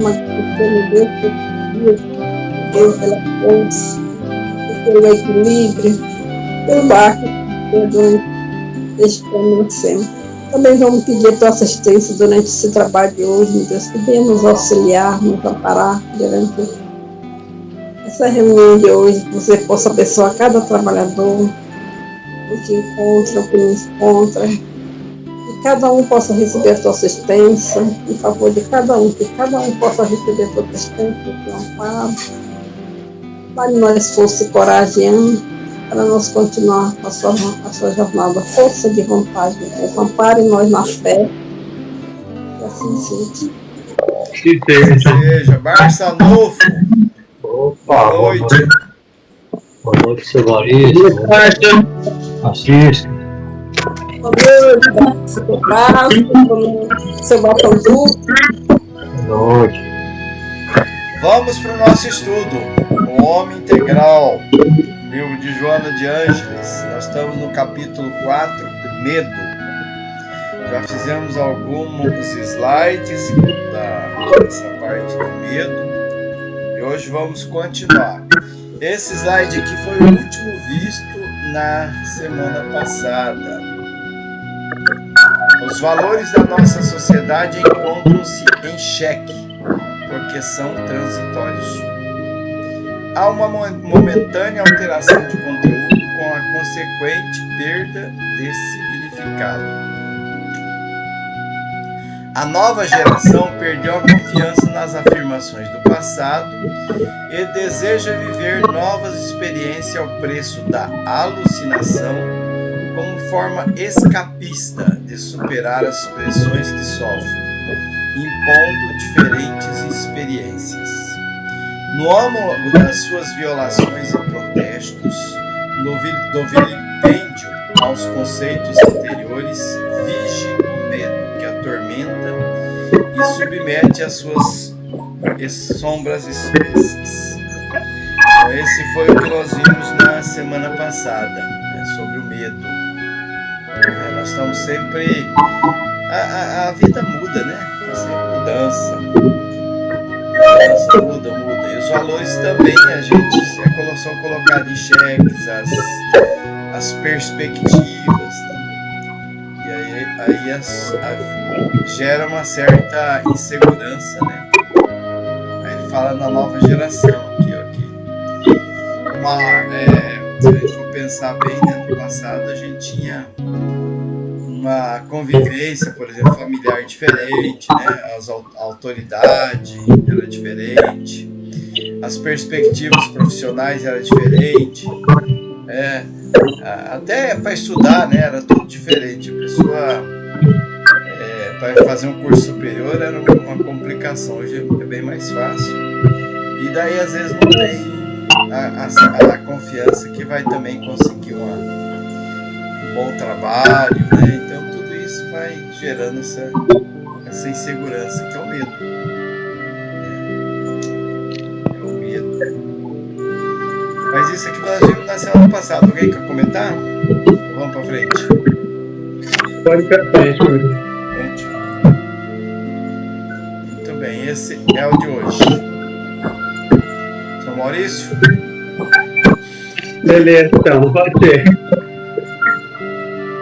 uma pequena Deus pela força, pelo equilíbrio, pelo barco, deixe para sempre. Também vamos pedir a tua assistência durante esse trabalho de hoje, meu Deus, que venha nos auxiliar, nos amparar durante essa reunião de hoje, que você possa abençoar cada trabalhador, o que encontra, o que não encontra, que cada um possa receber a tua assistência, em favor de cada um, que cada um possa receber a tua assistência, o teu amparo. Dá-lhe nós força e coragem, ânimo, para nós continuar a sua jornada, força de vontade, Deus. Ampare nós na fé, e assim seja. Que seja. Barça Novo. Opa, boa noite. Boa noite, seu Larissa. Francisco. Boa noite, seu Batom Duplo. Boa noite. Vamos para o nosso estudo, o Homem Integral, livro de Joana de Ângeles. Nós estamos no capítulo 4, Medo. Já fizemos alguns slides dessa parte do medo e hoje vamos continuar. Esse slide aqui foi o último visto na semana passada. Os valores da nossa sociedade encontram-se em xeque, porque são transitórios. Há uma momentânea alteração de conteúdo com a consequente perda de significado. A nova geração perdeu a confiança nas afirmações do passado e deseja viver novas experiências ao preço da alucinação, como forma escapista de superar as pressões que sofre, impondo diferentes experiências. No âmago das suas violações e protestos, do vilipêndio aos conceitos anteriores, vige o medo que atormenta e submete às suas sombras espessas. Esse foi o que nós vimos na semana passada, sobre o medo. Nós estamos sempre... A vida muda, né? Sempre mudança. Muda. E os valores também, a gente são colocados em xeques, as perspectivas. E aí gera uma certa insegurança, né? Aí ele fala na nova geração aqui. Se a gente for pensar bem, né, no passado a gente tinha uma convivência, por exemplo, familiar diferente, né? A autoridade era diferente, as perspectivas profissionais eram diferentes, até para estudar, né, era tudo diferente. A pessoa para fazer um curso superior era uma complicação, hoje é bem mais fácil. E daí às vezes não tem a confiança que vai também conseguir um bom trabalho, né? Então tudo isso vai gerando essa insegurança, que é o medo. É o medo. Mas isso aqui nós vimos na semana passada. Alguém quer comentar? Vamos para frente. Pode ir para frente. Muito bem, esse é o de hoje. São Maurício? Beleza, então, pode ser.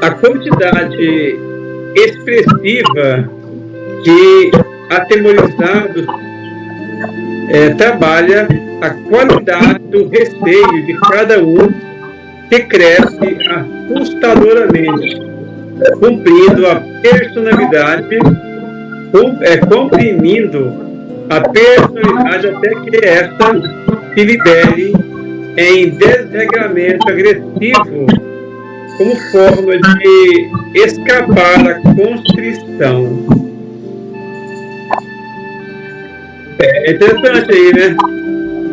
A quantidade expressiva que atemorizados trabalha a qualidade do receio de cada um, que cresce assustadoramente, cumprindo a personalidade, comprimindo a personalidade até que esta se libere em desregramento agressivo como forma de escapar da constrição. É interessante aí, né?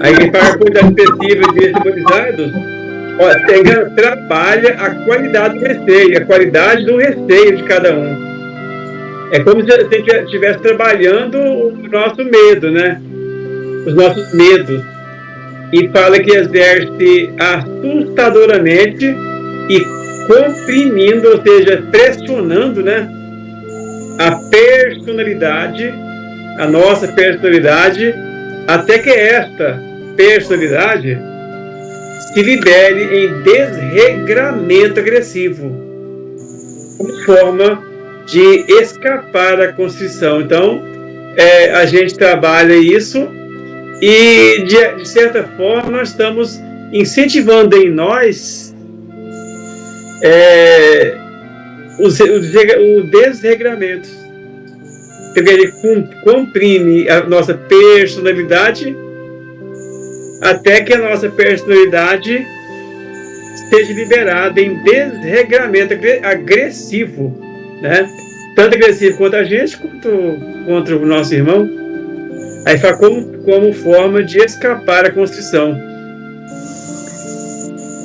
Aí para a quantidade expressiva de atemorizados, trabalha a qualidade do receio, a qualidade do receio de cada um. É como se a gente estivesse trabalhando o nosso medo, né? Os nossos medos. E fala que exerce assustadoramente e comprimindo, ou seja, pressionando, né, a personalidade a nossa personalidade, até que esta personalidade se libere em desregramento agressivo, como forma de escapar da constrição. Então, a gente trabalha isso e, de certa forma, nós estamos incentivando em nós o desregramento. Ele comprime a nossa personalidade até que a nossa personalidade seja liberada em desregramento agressivo, né? Tanto agressivo contra a gente quanto contra o nosso irmão. Aí fala como forma de escapar da constrição.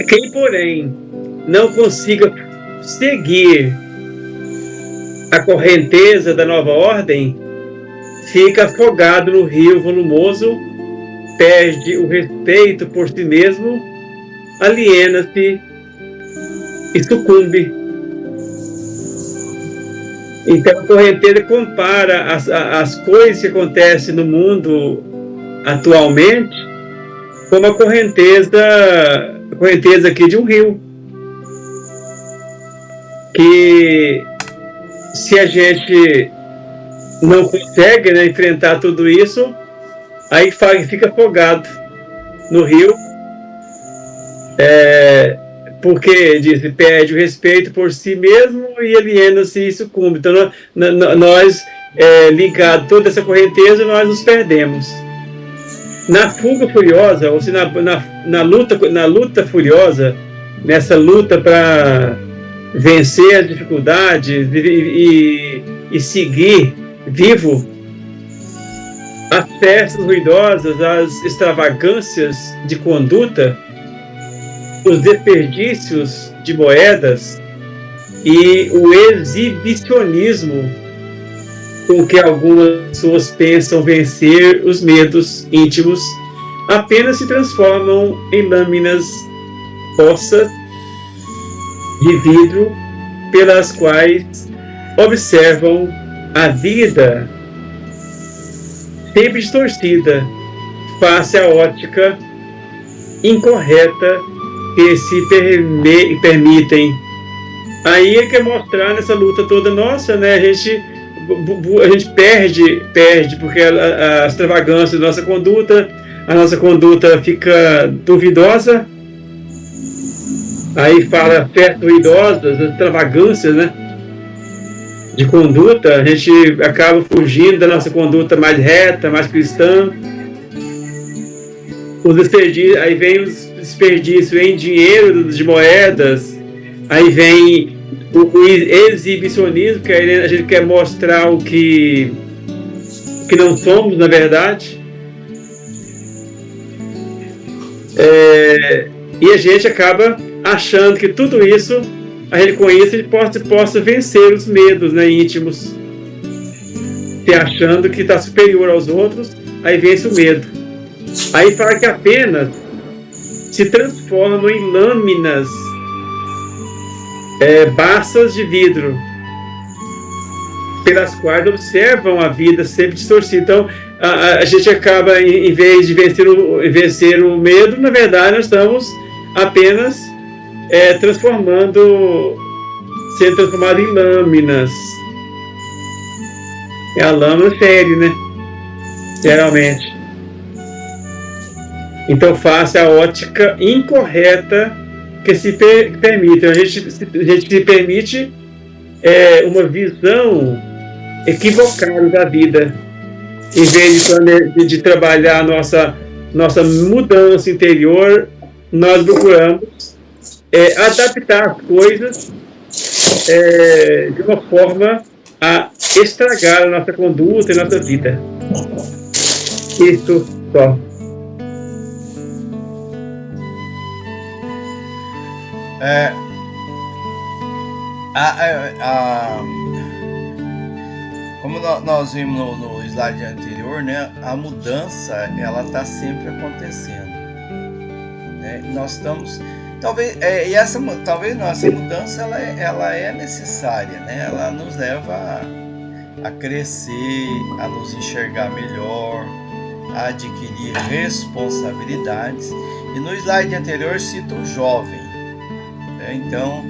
Quem, porém, não consiga seguir a correnteza da nova ordem, fica afogado no rio volumoso, perde o respeito por si mesmo, aliena-se e sucumbe. Então a correnteza compara as coisas que acontecem no mundo atualmente como a correnteza aqui de um rio. Que se a gente não consegue, né, enfrentar tudo isso, aí fica afogado no rio, porque diz, perde o respeito por si mesmo e aliena-se e sucumbe. Então nós ligados a toda essa correnteza, nós nos perdemos. Na fuga furiosa, ou se na luta furiosa, nessa luta para vencer as dificuldades e seguir vivo, as festas ruidosas, as extravagâncias de conduta, os desperdícios de moedas e o exibicionismo com que algumas pessoas pensam vencer os medos íntimos apenas se transformam em lâminas poças de vidro pelas quais observam a vida sempre distorcida face à ótica incorreta que se permitem. Aí ele quer mostrar nessa luta toda nossa, né? A gente perde porque a extravagância da nossa conduta, a nossa conduta fica duvidosa. Aí fala festas ruidosas, extravagâncias, né, de conduta, a gente acaba fugindo da nossa conduta mais reta, mais cristã. Aí vem os desperdícios em dinheiro, de moedas, aí vem o exibicionismo, que a gente quer mostrar o que não somos, na verdade. E a gente acaba achando que tudo isso, com isso, a gente possa vencer os medos, né, íntimos. Se achando que está superior aos outros, aí vence o medo. Aí fala que apenas se transformam em lâminas baças de vidro, pelas quais observam a vida sempre distorcida. Então, a gente acaba, em vez de vencer o medo, na verdade, nós estamos apenas sendo transformado em lâminas. E a lâmina fere, né? Geralmente. Então, face à ótica incorreta que se permite. A gente se permite uma visão equivocada da vida. Em vez de trabalhar a nossa mudança interior, nós procuramos adaptar as coisas de uma forma a estragar a nossa conduta e a nossa vida. Isso só. Como nós vimos no slide anterior, né, a mudança ela está sempre acontecendo, né? Nós estamos talvez nossa mudança ela é necessária, né? Ela nos leva a crescer, a nos enxergar melhor, a adquirir responsabilidades. E no slide anterior cita o jovem, né? Então,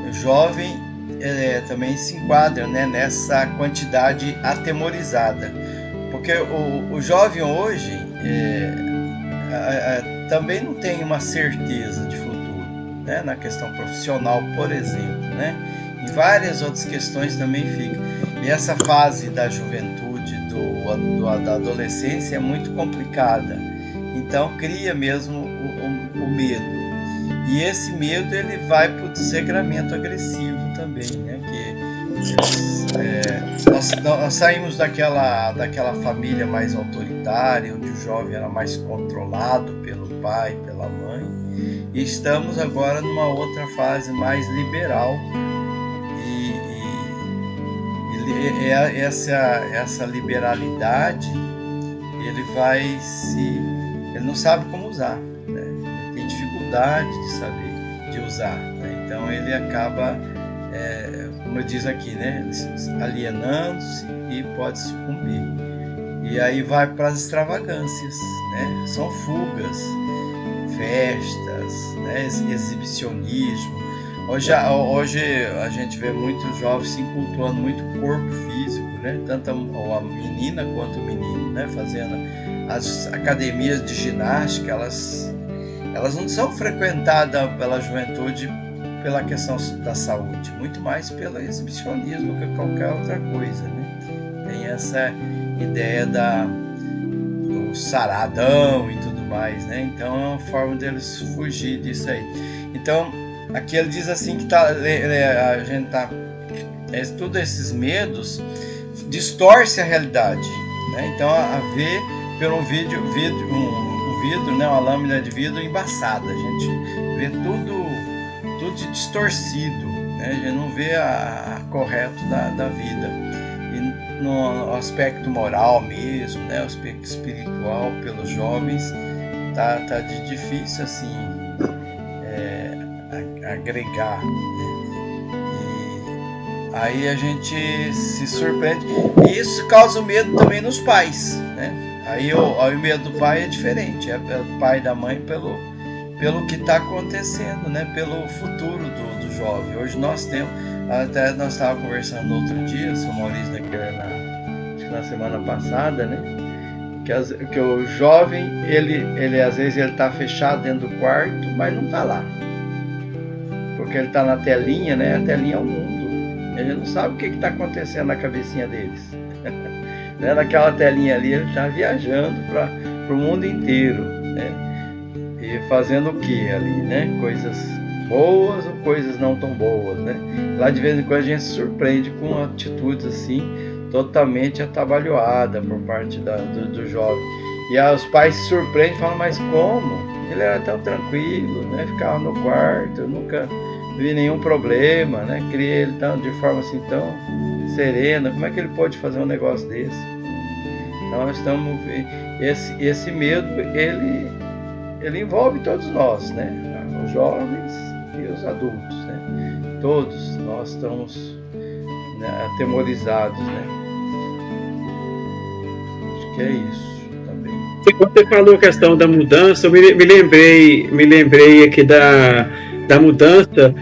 o jovem também se enquadra, né, nessa quantidade atemorizada, porque o jovem hoje também não tem uma certeza de futuro, né, na questão profissional, por exemplo, né? Em várias outras questões também fica. E essa fase da juventude, da adolescência é muito complicada. Então cria mesmo o medo. E esse medo ele vai para o desregramento agressivo também, né? Nós saímos daquela família mais autoritária, onde o jovem era mais controlado pelo pai, pela mãe, e estamos agora numa outra fase mais liberal. E essa liberalidade, ele não sabe como usar, né? Ele tem dificuldade de usar, né? Então ele acaba, como diz aqui, né, alienando-se e pode sucumbir. E aí vai para as extravagâncias, né? São fugas, festas, né? Exibicionismo. Hoje a gente vê muitos jovens se cultuando muito o corpo físico, né? Tanto a menina quanto o menino, né? Fazendo as academias de ginástica, elas não são frequentadas pela juventude pela questão da saúde, muito mais pelo exibicionismo que qualquer outra coisa, né? Tem essa ideia do saradão e tudo mais, né? Então é uma forma deles fugir disso aí. Então aqui ele diz assim que a gente todos esses medos distorce a realidade, né? Então a ver pelo um vidro, né, uma lâmina de vidro embaçada, a gente vê tudo distorcido, né? A gente não vê a correto da vida. E no aspecto moral mesmo, né, o aspecto espiritual pelos jovens tá difícil assim agregar, né? E aí a gente se surpreende, e isso causa medo também nos pais, né? Aí o medo do pai é diferente, é o pai e da mãe pelo que está acontecendo, né? Pelo futuro do jovem. Hoje nós temos, até nós estávamos conversando no outro dia, o Sr. Maurício, né, acho que na semana passada, né? Que o jovem, ele às vezes ele está fechado dentro do quarto, mas não está lá. Porque ele está na telinha, né? A telinha é o mundo. Ele não sabe o que está acontecendo na cabecinha deles. Né? Naquela telinha ali, ele está viajando para o mundo inteiro, né? E fazendo o que ali, né? Coisas boas ou coisas não tão boas, né? Lá de vez em quando a gente se surpreende com atitudes assim, totalmente atabalhoadas por parte do jovem. E aí os pais se surpreendem e falam, mas como? Ele era tão tranquilo, né? Ficava no quarto, eu nunca vi nenhum problema, né? Criei ele de forma assim tão serena, como é que ele pode fazer um negócio desse? Então nós estamos esse medo, ele envolve todos nós, né? Os jovens e os adultos, né? Todos nós estamos, né, atemorizados, né? Acho que é isso também. Quando você falou a questão da mudança, eu me lembrei aqui da mudança,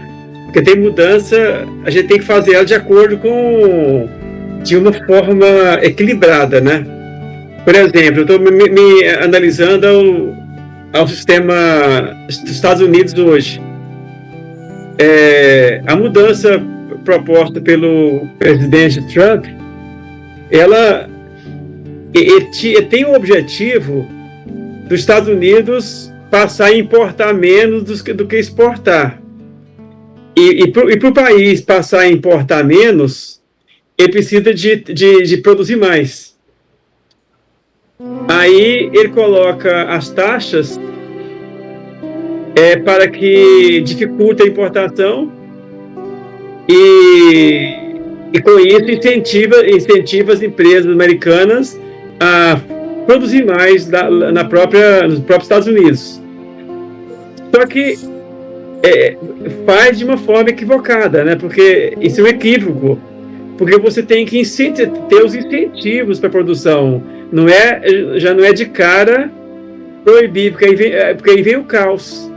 porque tem mudança, a gente tem que fazer ela de acordo de uma forma equilibrada, né? Por exemplo, eu estou me analisando ao sistema dos Estados Unidos hoje. A mudança proposta pelo presidente Trump, ela tem o objetivo dos Estados Unidos passar a importar menos do que exportar. E para o país passar a importar menos, ele precisa de produzir mais. Aí ele coloca as taxas para que dificulte a importação e com isso incentiva as empresas americanas a produzir mais nos próprios Estados Unidos. Só que faz de uma forma equivocada, né? Porque isso é um equívoco. Porque você tem que ter os incentivos para a produção. Já não é de cara proibir, porque aí vem o caos.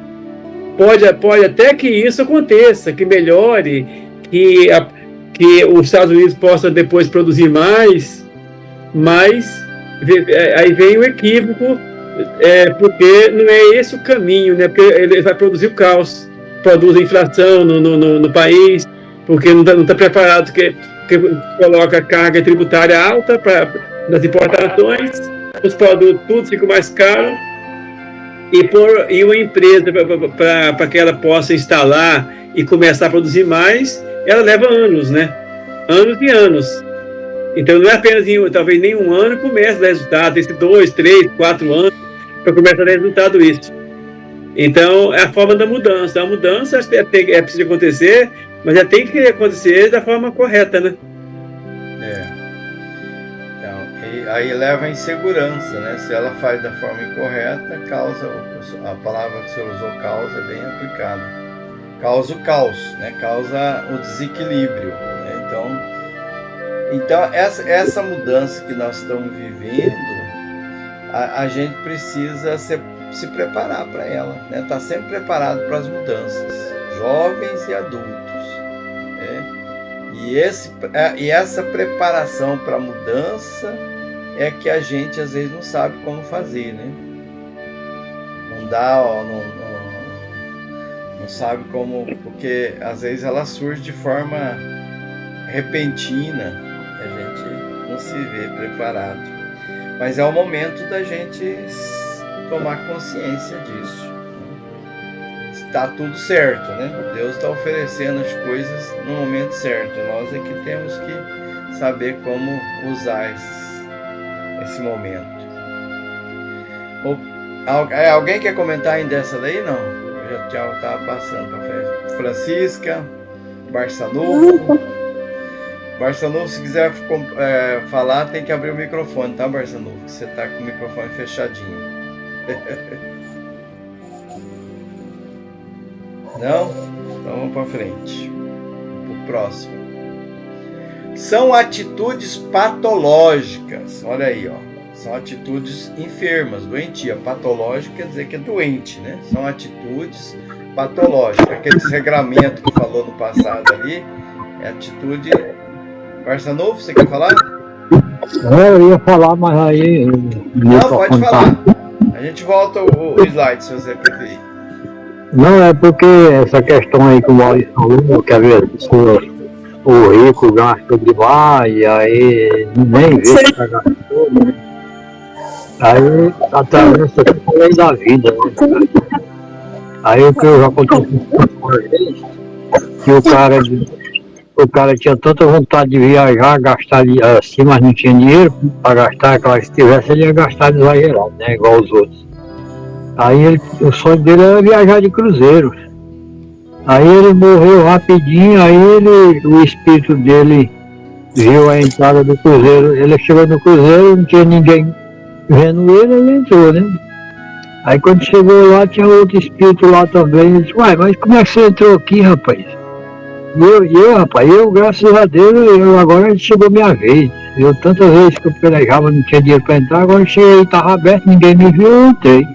Pode até que isso aconteça, que melhore, que os Estados Unidos possam depois produzir mais, mas aí vem o equívoco, porque não é esse o caminho, né? Porque ele vai produzir o caos, produz a inflação no país, porque não está preparado, porque coloca carga tributária alta nas importações, os produtos tudo ficam mais caros, e uma empresa, para que ela possa instalar e começar a produzir mais, ela leva anos, né? Anos e anos. Então não é apenas talvez nem um ano começa a dar resultado, tem 2, 3, 4 anos para começar a dar resultado isso. Então é a forma da mudança. A mudança é preciso acontecer, mas já tem que acontecer da forma correta, né? Então, aí leva a insegurança, né? Se ela faz da forma incorreta, a palavra que você usou, causa, é bem aplicada. Causa o caos, né? Causa o desequilíbrio, né? Então essa mudança que nós estamos vivendo, a gente precisa se preparar para ela, né? Tá sempre preparado para as mudanças, jovens e adultos, né? E essa preparação para a mudança é que a gente às vezes não sabe como fazer, né? Não sabe como, porque às vezes ela surge de forma repentina, a gente não se vê preparado. Mas é o momento da gente tomar consciência disso. Está tudo certo, né? Deus está oferecendo as coisas no momento certo. Nós é que temos que saber como usar esse momento. Alguém quer comentar ainda essa daí? Não? Eu já estava passando para frente. Francisca, Barçanuvo. Barçanuvo, se quiser falar, tem que abrir o microfone, tá, Barçanuvo? Você está com o microfone fechadinho. Não? Então vamos para frente. O próximo. São atitudes patológicas. Olha aí, ó. São atitudes enfermas, doentia. Patológica quer dizer que é doente, né? São atitudes patológicas. Aquele desregramento que falou no passado ali é atitude. Barçanuvo, você quer falar? Eu ia falar, mas aí... Não, pode falar. A gente volta o slide, se você preferir. Não, é porque essa questão aí que o Maurício falou, que às vezes o rico gasta demais, e aí nem vê que tá gastando, né? Aí atravessa a lei da vida, né? Aí o que eu já contei uma vez, que o cara tinha tanta vontade de viajar, gastar assim, mas não tinha dinheiro para gastar, claro, se tivesse ele ia gastar exagerado, né? Igual os outros. Aí o sonho dele era viajar de cruzeiro. Aí ele morreu rapidinho, aí o espírito dele viu a entrada do cruzeiro. Ele chegou no cruzeiro, não tinha ninguém vendo ele entrou, né? Aí quando chegou lá, tinha outro espírito lá também. Ele disse, uai, mas como é que você entrou aqui, rapaz? Rapaz, graças a Deus, agora chegou minha vez. Eu tantas vezes que eu pelejava, não tinha dinheiro para entrar, agora cheguei, estava aberto, ninguém me viu, eu entrei.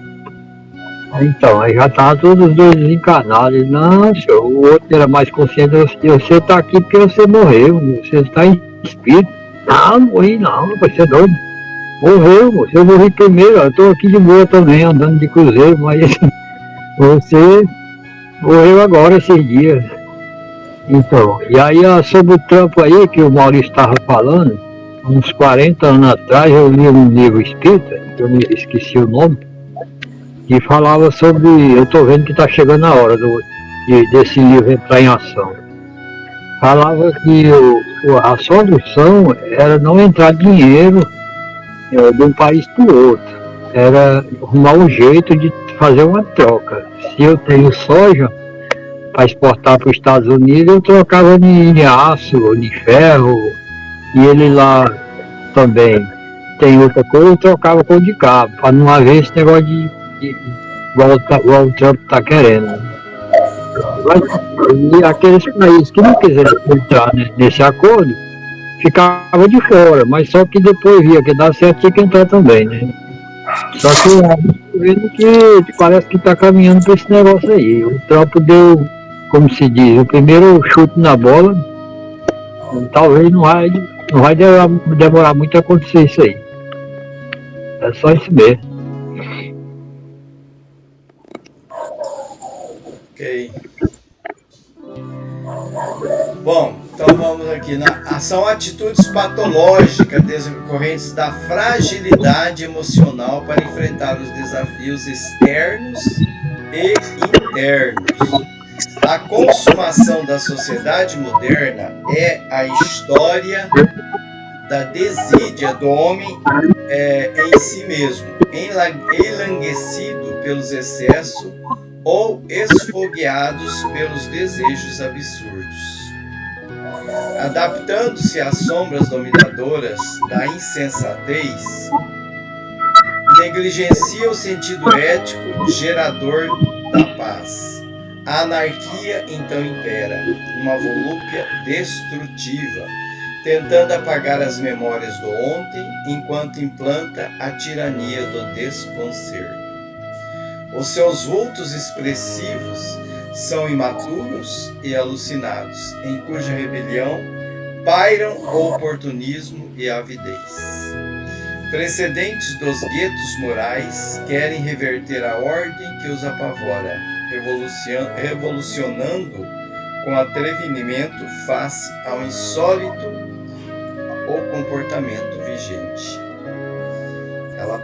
Então, aí já estavam todos os dois desencarnados. Ele, não, senhor, o outro era mais consciente, você está aqui porque você morreu, você está em espírito. Não, morri não, você é doido. Morreu, moço, eu morri primeiro, eu estou aqui de boa também, andando de cruzeiro, mas você morreu agora esses dias. Então, e aí sobre o trampo aí que o Maurício estava falando, uns 40 anos atrás eu li um livro espírita, que eu esqueci o nome, que falava sobre, eu estou vendo que está chegando a hora desse livro entrar em ação. Falava que a solução era não entrar dinheiro de um país para o outro, era arrumar um jeito de fazer uma troca. Se eu tenho soja para exportar para os Estados Unidos, eu trocava em aço, em ferro, e ele lá também tem outra coisa, eu trocava com de cabo, para não haver esse negócio de igual o Trump está querendo. Mas, e aqueles países que não quiserem entrar nesse acordo, ficava de fora, mas só que depois via que dá certo, tinha que entrar também, né? Só que eu tô vendo que parece que está caminhando para esse negócio aí. O Trump deu, como se diz, o primeiro chute na bola. Talvez não vai demorar muito a acontecer isso aí. É só isso mesmo. Ok. Bom, então vamos aqui. São atitudes patológicas decorrentes da fragilidade emocional para enfrentar os desafios externos e internos. A consumação da sociedade moderna é a história da desídia do homem em si mesmo, enlanguecido pelos excessos ou esfogueados pelos desejos absurdos. Adaptando-se às sombras dominadoras da insensatez, negligencia o sentido ético gerador da paz. A anarquia então impera, uma volúpia destrutiva, tentando apagar as memórias do ontem, enquanto implanta a tirania do desconcerto. Os seus vultos expressivos são imaturos e alucinados, em cuja rebelião pairam o oportunismo e a avidez. Precedentes dos guetos morais querem reverter a ordem que os apavora, revolucionando com atrevimento face ao insólito o comportamento vigente. Ela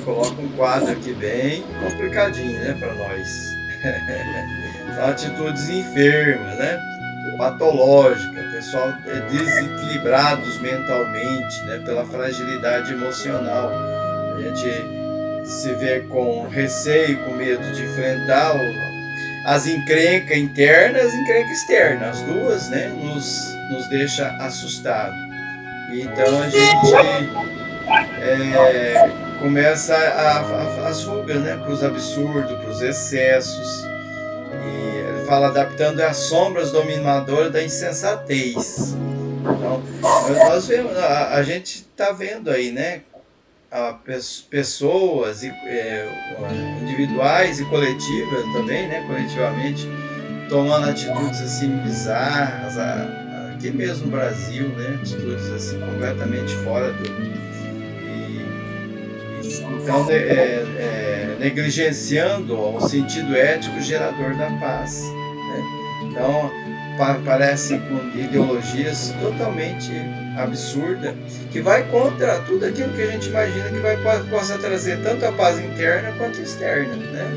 coloca um quadro aqui bem complicadinho, né, para nós. São atitudes enfermas, né, patológicas, pessoal desequilibrados mentalmente, né, pela fragilidade emocional. A gente se vê com receio, com medo de enfrentar as encrencas internas e encrencas externas. As duas, né, nos deixa assustados. Então a gente começa as fugas, né, para os absurdos, para os excessos. E ele fala adaptando às sombras dominadoras da insensatez. Então, nós vemos, a gente está vendo aí, né, pessoas individuais e coletivas também, né, coletivamente, tomando atitudes assim bizarras, aqui mesmo no Brasil, né, atitudes assim completamente fora do... Então, negligenciando o sentido ético gerador da paz, né? Então, parecem com ideologias totalmente absurdas, que vai contra tudo aquilo que a gente imagina que possa trazer tanto a paz interna quanto externa, né?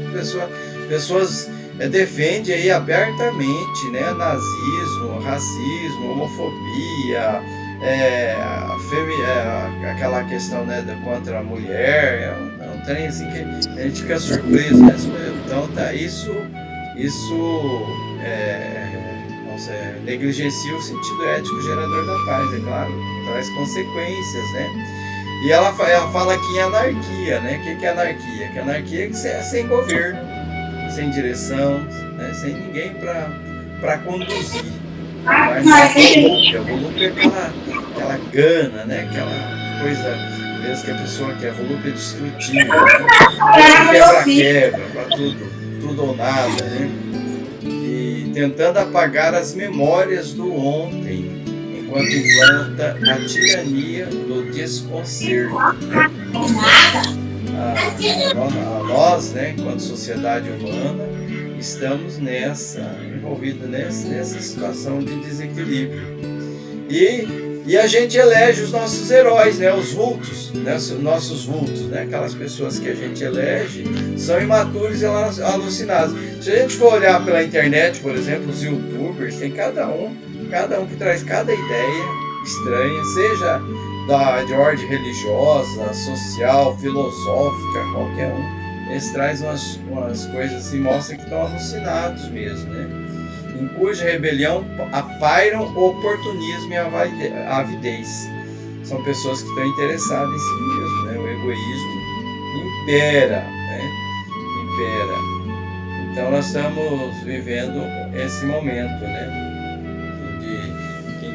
Pessoas defendem aí abertamente, né, nazismo, racismo, homofobia, aquela questão, né, contra a mulher, um trem assim que a gente fica surpreso, né? Então tá, isso negligencia o sentido ético gerador da paz, é claro, traz consequências, né? E ela fala aqui em anarquia, né? O que é anarquia? Que anarquia é que você é sem governo, sem direção, né? Sem ninguém para conduzir. Vai na volúpia é aquela gana, né? Aquela coisa mesmo que a pessoa quer, volúpia destrutiva, né? Quebra, para tudo ou nada, né? E tentando apagar as memórias do ontem, enquanto implanta a tirania do desconcerto. Nós, né, enquanto sociedade humana, estamos envolvidos nessa situação de desequilíbrio. E a gente elege os nossos heróis, né, os vultos, né, nossos vultos, né, aquelas pessoas que a gente elege são imaturos e alucinados. Se a gente for olhar pela internet, por exemplo, os youtubers, tem cada um que traz cada ideia estranha, seja de ordem religiosa, social, filosófica, qualquer um. Eles trazem umas coisas assim, mostram que estão alucinados mesmo, né? Em cuja rebelião pairam o oportunismo e a avidez. São pessoas que estão interessadas em si mesmo, né? O egoísmo impera, né? Impera. Então nós estamos vivendo esse momento, né?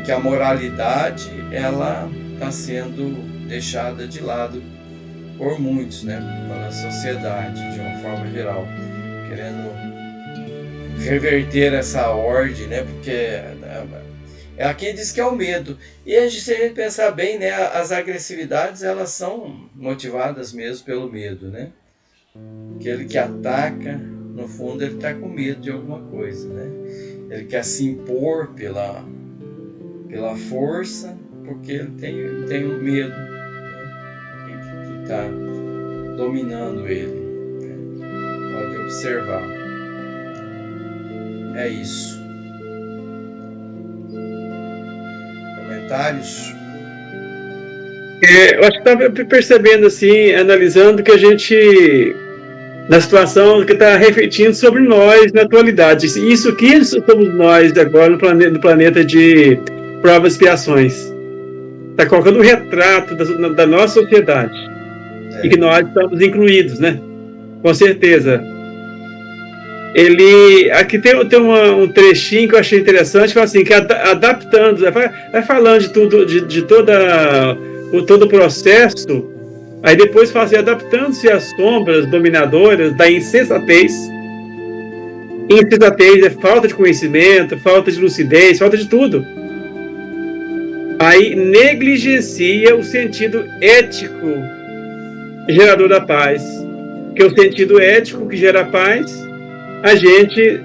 em que a moralidade ela está sendo deixada de lado por muitos, né? Pela sociedade de uma forma geral, querendo reverter essa ordem, né? Porque aqui diz que é o medo. E se a gente pensar bem, né? As agressividades elas são motivadas mesmo pelo medo, né? Aquele que ataca, no fundo, ele está com medo de alguma coisa, né? Ele quer se impor pela força, porque ele tem um medo, né? Que está dominando ele, né? Pode observar. É isso. Comentários? Eu acho que estava percebendo, assim, analisando que a gente, na situação que está refletindo sobre nós na atualidade. Isso que somos nós agora no planeta de provas e expiações. Está colocando um retrato da nossa sociedade. E que nós estamos incluídos, né? Com certeza. Aqui tem um trechinho que eu achei interessante, fala assim, que adaptando, vai falando de tudo, de todo o processo, aí depois fala assim, adaptando-se às sombras dominadoras da insensatez. Insensatez é falta de conhecimento, falta de lucidez, falta de tudo. Aí negligencia o sentido ético gerador da paz, que é o sentido ético que gera a paz, a gente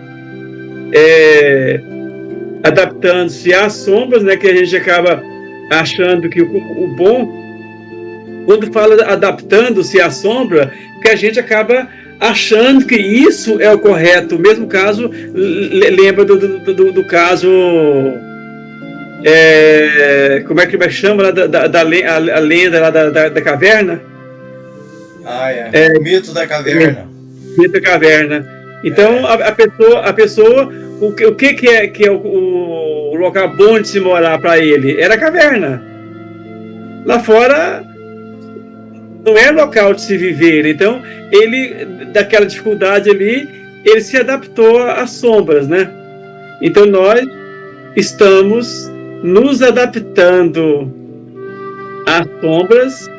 adaptando-se às sombras, né, que a gente acaba achando que o bom, quando fala adaptando-se à sombra, que a gente acaba achando que isso é o correto. O mesmo caso, lembra do caso, como é que chama lá, a lenda lá da caverna? O mito da caverna. Mito da caverna. Então, a pessoa, o que é o local bom de se morar para ele? Era a caverna. Lá fora não é local de se viver. Então, ele, daquela dificuldade ali, ele se adaptou às sombras, né? Então, nós estamos nos adaptando às sombras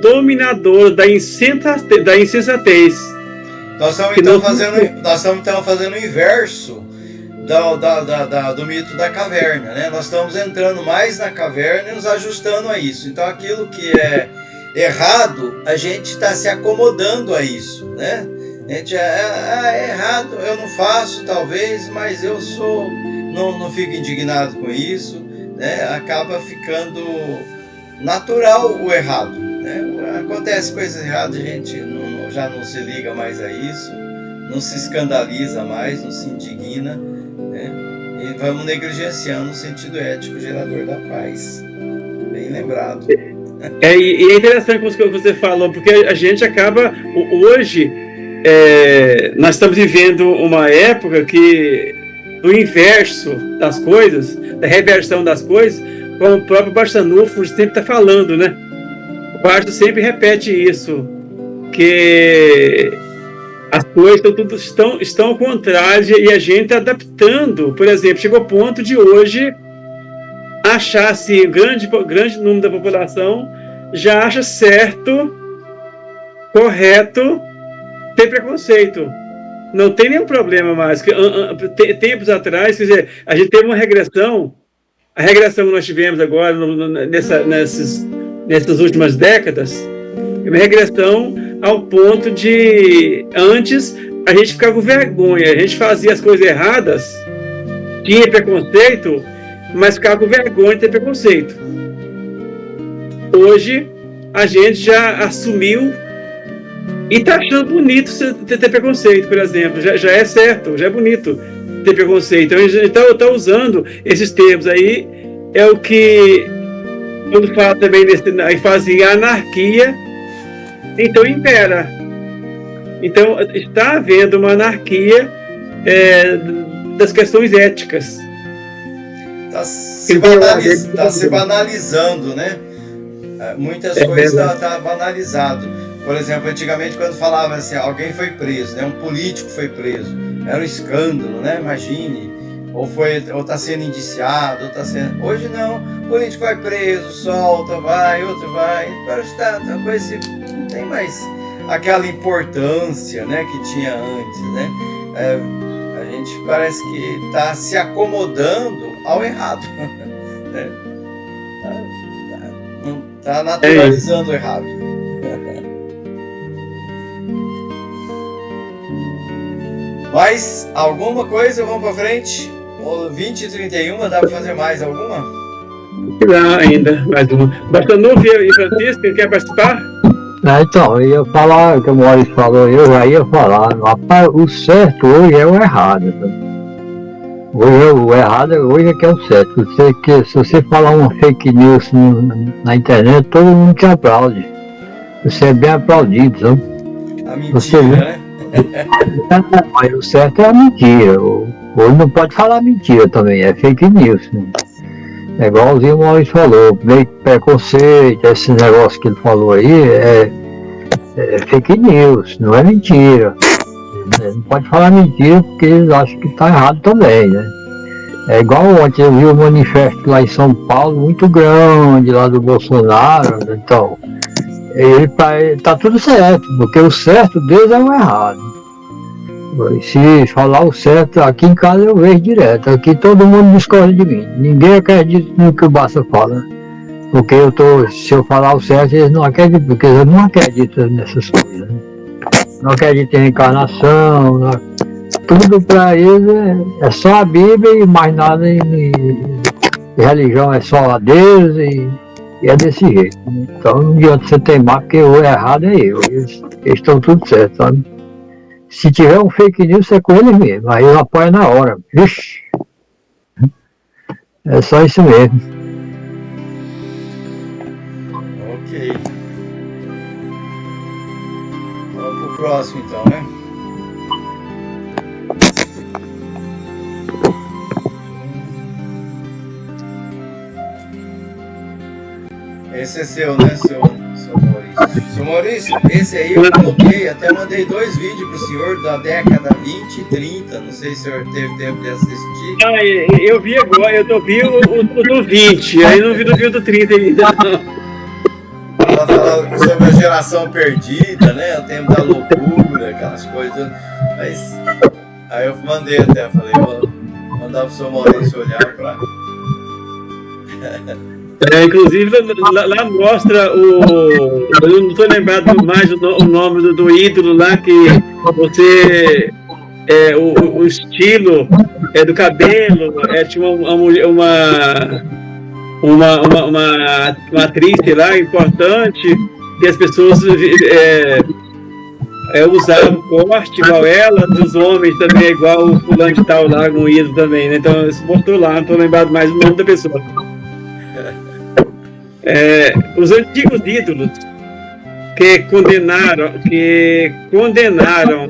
dominador da insensatez. Nós estamos então fazendo o inverso do mito da caverna, né? Nós estamos entrando mais na caverna e nos ajustando a isso. Então aquilo que é errado, a gente está se acomodando a isso, né? A gente é errado, eu não faço talvez, mas eu não fico indignado com isso, né? Acaba ficando natural o errado, né? Acontece coisas erradas, a gente já não se liga mais a isso, não se escandaliza mais, não se indigna, né? E vamos negligenciando o sentido ético gerador da paz. Bem lembrado. E é interessante o que você falou, porque a gente acaba, hoje, nós estamos vivendo uma época que do inverso das coisas, da reversão das coisas, como o próprio Barçanufo sempre está falando, né? O Barça sempre repete isso, que as coisas estão ao contrário e a gente está adaptando. Por exemplo, chegou ao ponto de hoje achar assim, grande número da população já acha certo, correto, ter preconceito. Não tem nenhum problema mais. Tempos atrás, quer dizer, a gente teve uma regressão. A regressão que nós tivemos agora, nessas últimas décadas, é uma regressão ao ponto de, antes, a gente ficava com vergonha, a gente fazia as coisas erradas, tinha preconceito, mas ficava com vergonha de ter preconceito. Hoje, a gente já assumiu e está achando bonito ter preconceito, por exemplo. Já é certo, já é bonito ter preconceito. Então, a gente está usando esses termos aí, é o que, quando fala também aí fala assim, anarquia, então impera. Então, está havendo uma das questões éticas. Está se banalizando, né? Muitas coisas está banalizado. Por exemplo, antigamente quando falava assim, alguém foi preso, né? Um político foi preso, era um escândalo, né? Imagine, ou está sendo indiciado, ou está sendo... Hoje não, o político vai preso, solta, vai, outro vai, parece que tá uma coisa assim, não tem mais aquela importância, né, que tinha antes, né? A gente parece que está se acomodando ao errado, né? Tá naturalizando o errado. Mais alguma coisa? Vamos para frente? 20h31, dá para fazer mais alguma? Não, ainda, mais uma. Bastanufo e Francisco, quer participar? Então, eu ia falar, o que o Maurício falou, eu já ia falar, rapaz, o certo hoje é o errado. Tá? O errado hoje é que é o certo. Se você falar uma fake news na internet, todo mundo te aplaude. Você é bem aplaudido, sabe? A mentira, né? Mas o certo é a mentira. Hoje não pode falar mentira também, é fake news. Né? É igualzinho o Maurício falou, meio preconceito, esse negócio que ele falou aí é fake news, não é mentira. Não pode falar mentira porque eles acham que está errado também, né? É igual ontem, eu vi um manifesto lá em São Paulo, muito grande, lá do Bolsonaro, então, tá tudo certo, porque o certo deles é o errado. Se falar o certo, aqui em casa eu vejo direto, aqui todo mundo discorda de mim, ninguém acredita no que o Bassa fala, porque se eu falar o certo, eles não acreditam, porque eles não acreditam nessas coisas, né? Não acreditam em reencarnação, tudo para eles é só a Bíblia e mais nada, e religião é só a Deus e é desse jeito. Então não adianta você teimar, porque o errado é eu, eles estão tudo certo, sabe? Se tiver um fake news, é com eles mesmo, aí eu apoio na hora. Vixe! É só isso mesmo. Ok. Vamos pro próximo então, né? Esse é seu, né, seu Maurício? Seu Maurício, esse aí eu coloquei, até mandei 2 vídeos pro senhor da década 20 e 30, não sei se o senhor teve tempo de assistir. Eu vi agora, eu vi o do 20, aí não vi do 30 ainda. Ela fala sobre a geração perdida, né, o tempo da loucura, aquelas coisas, mas aí eu mandei até, falei, vou mandar pro seu Maurício olhar pra... Inclusive lá mostra eu não estou lembrado mais o nome do ídolo lá, que você o estilo do cabelo, tinha uma atriz lá importante, que as pessoas usavam corte igual ela, dos homens também igual o fulano de tal lá, um ídolo também, né? Então isso mostrou lá, não estou lembrado mais o nome da pessoa. Os antigos ídolos que condenaram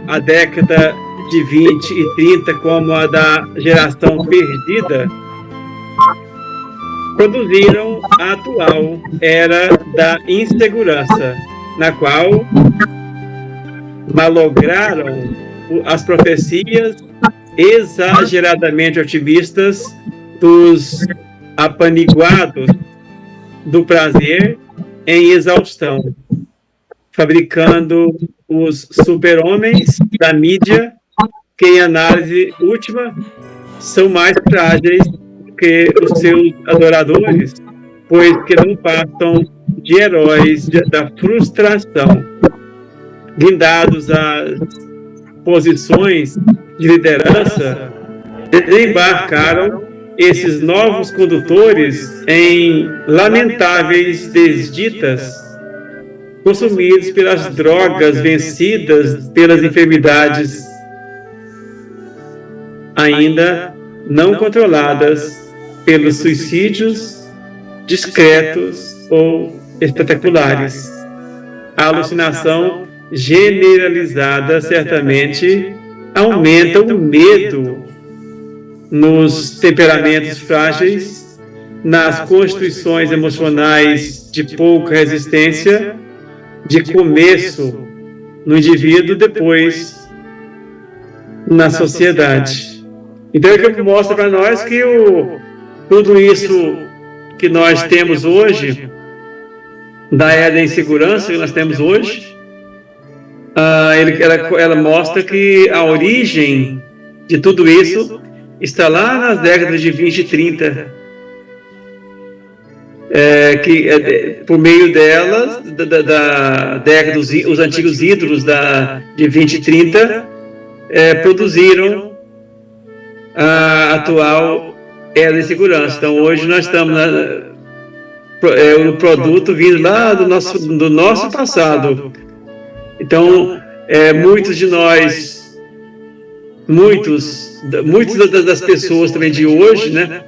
a década de 20 e 30 como a da geração perdida, produziram a atual era da insegurança, na qual malograram as profecias exageradamente otimistas dos apaniguados do prazer em exaustão, fabricando os super-homens da mídia, que em análise última são mais frágeis que os seus adoradores, pois que não passam de heróis da frustração, guindados às posições de liderança, desembarcaram esses novos condutores em lamentáveis desditas, consumidos pelas drogas, vencidas pelas enfermidades ainda não controladas, pelos suicídios discretos ou espetaculares. A alucinação generalizada certamente aumenta o medo nos temperamentos frágeis, nas constituições emocionais de pouca resistência, de começo no indivíduo, depois na sociedade. Então ele mostra para nós que tudo isso que nós temos hoje, da era da insegurança que nós temos hoje, ela mostra que a origem de tudo isso está lá nas décadas de 20 e 30, por meio delas, da década, os antigos ídolos de 20 e 30 produziram a atual era da insegurança. Então hoje nós estamos um produto vindo lá do nosso passado. Então, muitos de nós, muitas das pessoas também de hoje, né,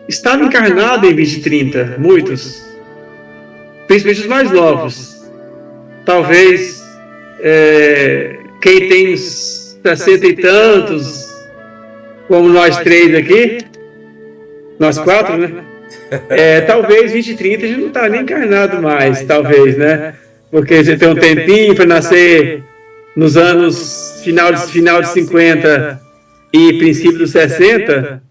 estavam encarnados em 2030, muitos, principalmente os mais novos. Talvez quem tem 60 e tantos, como nós três aqui, nós quatro, né? Talvez 2030 a gente não está nem encarnado mais, talvez, né? Porque você tem um tempinho para nascer nos anos final de 50 e princípio dos 60,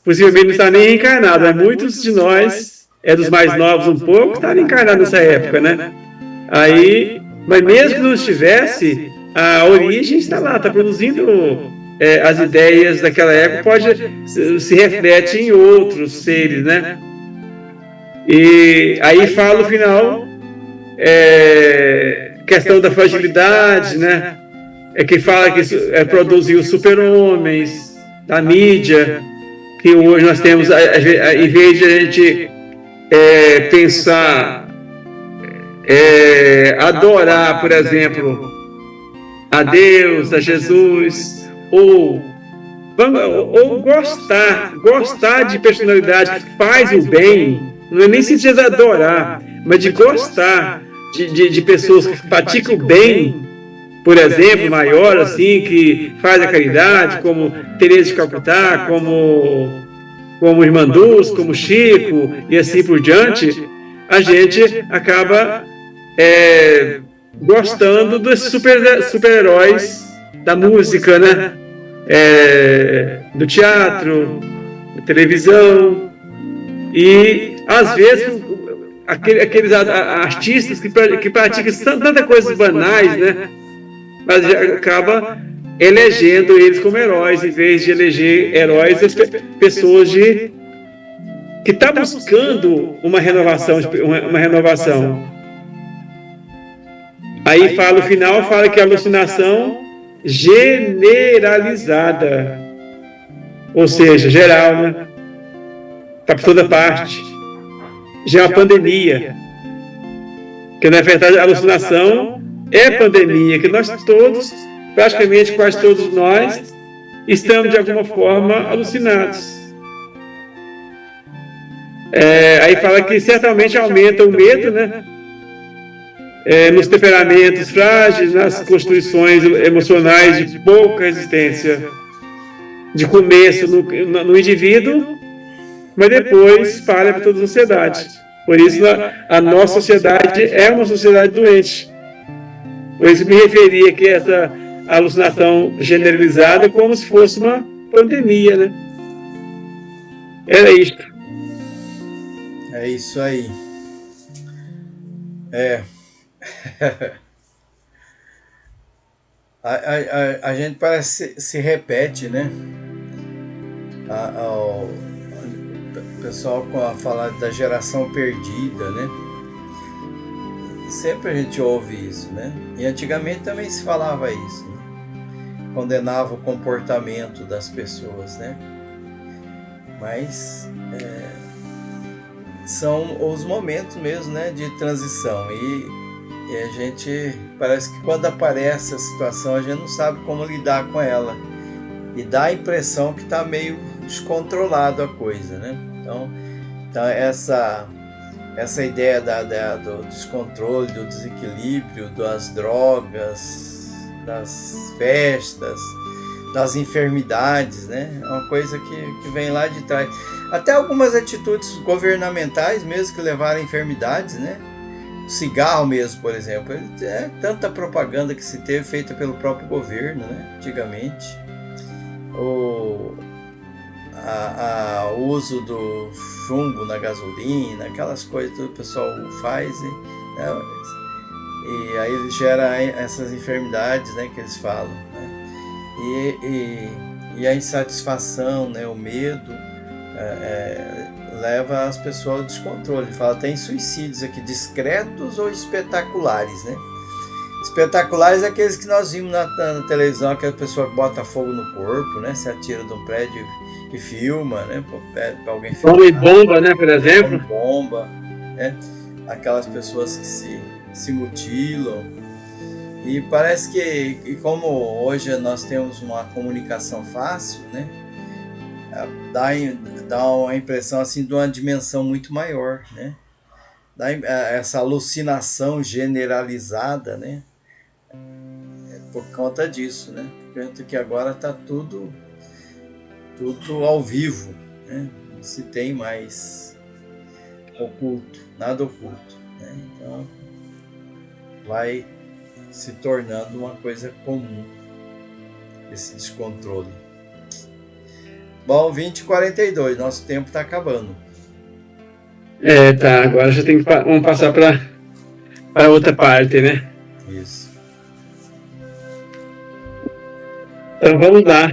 possivelmente não está nem reencarnado, mas muitos de nós, dos mais novos um pouco, estavam encarnados nessa época, né? Mas mesmo que não estivesse, a origem está lá, está produzindo as ideias daquela época, se reflete em outros seres, né? E aí fala o final, questão da fragilidade, né? Que fala que produziu os super-homens da mídia, que hoje nós temos, em vez de a gente pensar, adorar, por exemplo, a Deus, a Jesus, ou gostar de personalidade que faz o bem, não é nem se diz adorar, mas de gostar de pessoas que praticam o bem, por exemplo, maior, assim, que faz a caridade, como Teresa de Calcutá, como Irmã Dulce, como Chico, e assim por diante, a gente acaba gostando dos super-heróis da música, né? Do teatro, da televisão, e às vezes aqueles artistas que praticam tanta coisas banais, né? Mas acaba elegendo eles como heróis, em vez de eleger heróis, as pessoas que estão buscando uma renovação. Aí fala o final, fala que a alucinação generalizada, ou seja, geral, né? Está por toda parte. Já é uma pandemia. Que na verdade a alucinação é pandemia, que nós todos, praticamente quase todos nós, estamos de alguma forma alucinados. Aí fala que certamente aumenta o medo, né? Nos temperamentos frágeis, nas constituições emocionais de pouca resistência, de começo no indivíduo, mas depois espalha para toda a sociedade. Por isso a nossa sociedade é uma sociedade doente. Por isso me referi aqui a essa alucinação generalizada como se fosse uma pandemia, né? Era isto. É isso aí. A gente parece se repete, né? O pessoal fala da geração perdida, né? Sempre a gente ouve isso, né? E antigamente também se falava isso, né? Condenava o comportamento das pessoas, né? Mas são os momentos mesmo, né, de transição, e a gente parece que quando aparece a situação a gente não sabe como lidar com ela, e dá a impressão que está meio descontrolado a coisa, né? Então essa ideia do descontrole, do desequilíbrio, das drogas, das festas, das enfermidades, né? É uma coisa que vem lá de trás. Até algumas atitudes governamentais mesmo que levaram a enfermidades, né? O cigarro mesmo, por exemplo, tanta propaganda que se teve feita pelo próprio governo, né? Antigamente. o uso do chumbo na gasolina, aquelas coisas que o pessoal faz, né? E aí gera essas enfermidades, né, que eles falam, né? E a insatisfação, né, o medo leva as pessoas ao descontrole. Ele fala, tem suicídios aqui, discretos ou espetaculares, né? Espetaculares é aqueles que nós vimos na televisão, aquela pessoa que bota fogo no corpo, né? Se atira de um prédio e filma, né? Pede para alguém filmar. Homem bomba, né, por exemplo? Homem bomba, né? Aquelas pessoas que se mutilam. E parece que como hoje nós temos uma comunicação fácil, né? Dá uma impressão assim de uma dimensão muito maior, né? Dá essa alucinação generalizada, né? Por conta disso, né? Tanto que agora está tudo ao vivo, né? Não se tem mais oculto, nada oculto, né? Então vai se tornando uma coisa comum esse descontrole. Bom, 20h42, nosso tempo está acabando. Tá, agora já vamos passar para outra parte, né? Isso. Então vamos lá.